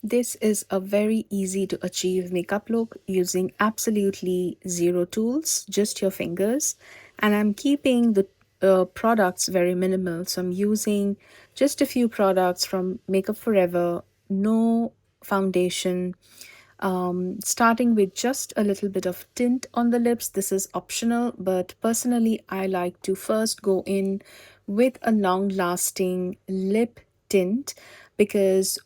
This is a very easy to achieve makeup look using absolutely zero tools, just your fingers. And I'm keeping the products very minimal. So I'm using just a few products from Makeup Forever, no foundation, starting with just a little bit of tint on the lips. This is optional, but personally, I like to first go in with a long lasting lip tint because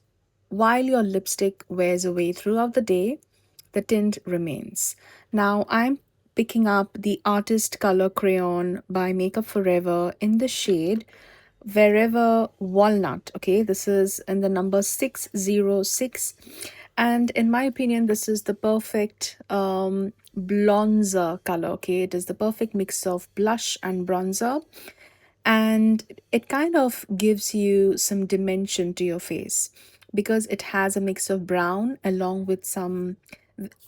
while your lipstick wears away throughout the day, the tint remains. Now I'm picking up the Artist Color Crayon by Makeup Forever in the shade Wherever Walnut. Okay, this is in the number 606. And in my opinion, this is the perfect bronzer color. Okay, it is the perfect mix of blush and bronzer, and it kind of gives you some dimension to your face because it has a mix of brown along with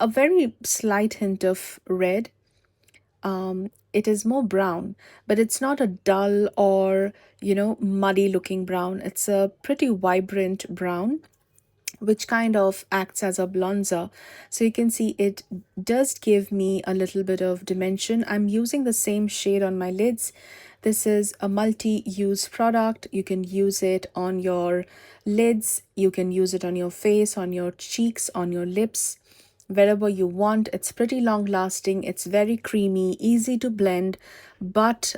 a very slight hint of red. It is more brown, but it's not a dull or muddy looking brown. It's a pretty vibrant brown which kind of acts as a bronzer. So you can see it does give me a little bit of dimension. I'm using the same shade on my lids. This is a multi-use product. You can use it on your lids, you can use it on your face, on your cheeks, on your lips, wherever you want. It's pretty long lasting, it's very creamy, easy to blend, but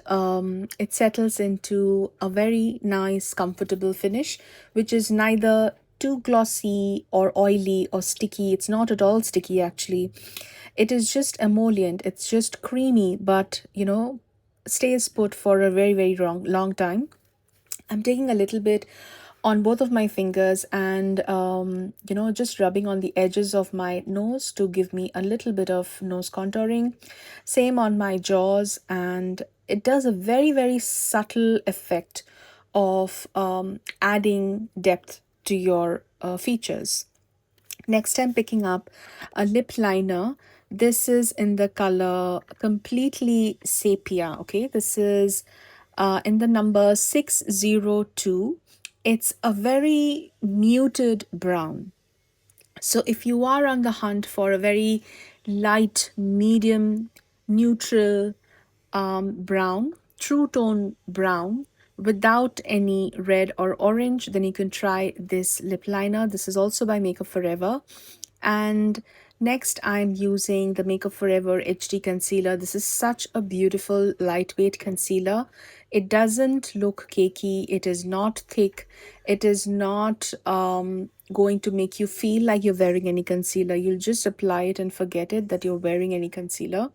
it settles into a very nice comfortable finish, which is neither too glossy or oily or sticky. It's not at all sticky actually. It is just emollient, it's just creamy, but stays put for a very long time. I'm taking a little bit on both of my fingers and just rubbing on the edges of my nose to give me a little bit of nose contouring. Same on my jaws, and it does a very subtle effect of adding depth to your features. Next, I'm picking up a lip liner. This is in the color Completely Sepia. Okay, this is in the number 602. It's a very muted brown. So if you are on the hunt for a very light, medium, neutral brown, true tone brown without any red or orange, then you can try this lip liner. This is also by Makeup Forever. And next, I'm using the Makeup Forever HD concealer. This is such a beautiful lightweight concealer. It doesn't look cakey, it is not thick, it is not going to make you feel like you're wearing any concealer. You'll just apply it and forget it that you're wearing any concealer.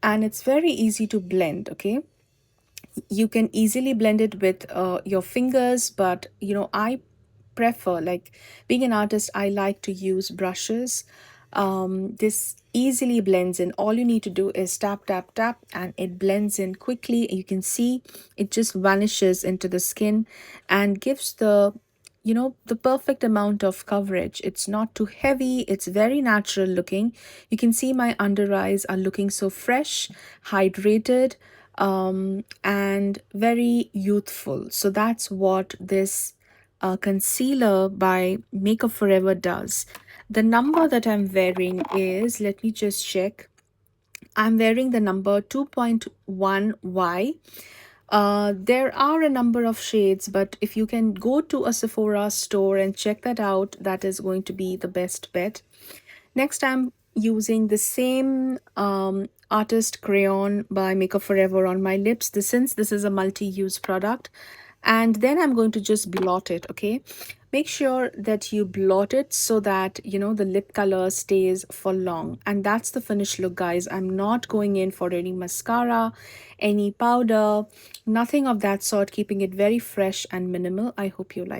And it's very easy to blend. Okay, you can easily blend it with your fingers, but I prefer, like, being an artist, I like to use brushes. This easily blends in. All you need to do is tap tap tap and it blends in quickly. You can see it just vanishes into the skin and gives the perfect amount of coverage. It's not too heavy, it's very natural looking. You can see my under eyes are looking so fresh, hydrated, and very youthful. So that's what this concealer by Makeup Forever does. The number that I'm wearing is, let me just check. I'm wearing the number 2.1Y. There are a number of shades, but if you can go to a Sephora store and check that out, that is going to be the best bet. Next, I'm using the same Artist Crayon by Makeup Forever on my lips. Since this is a multi-use product, and then I'm going to just blot it. Okay, make sure that you blot it so that the lip color stays for long, and that's the finished look, guys. I'm not going in for any mascara, any powder, nothing of that sort, keeping it very fresh and minimal. I hope you like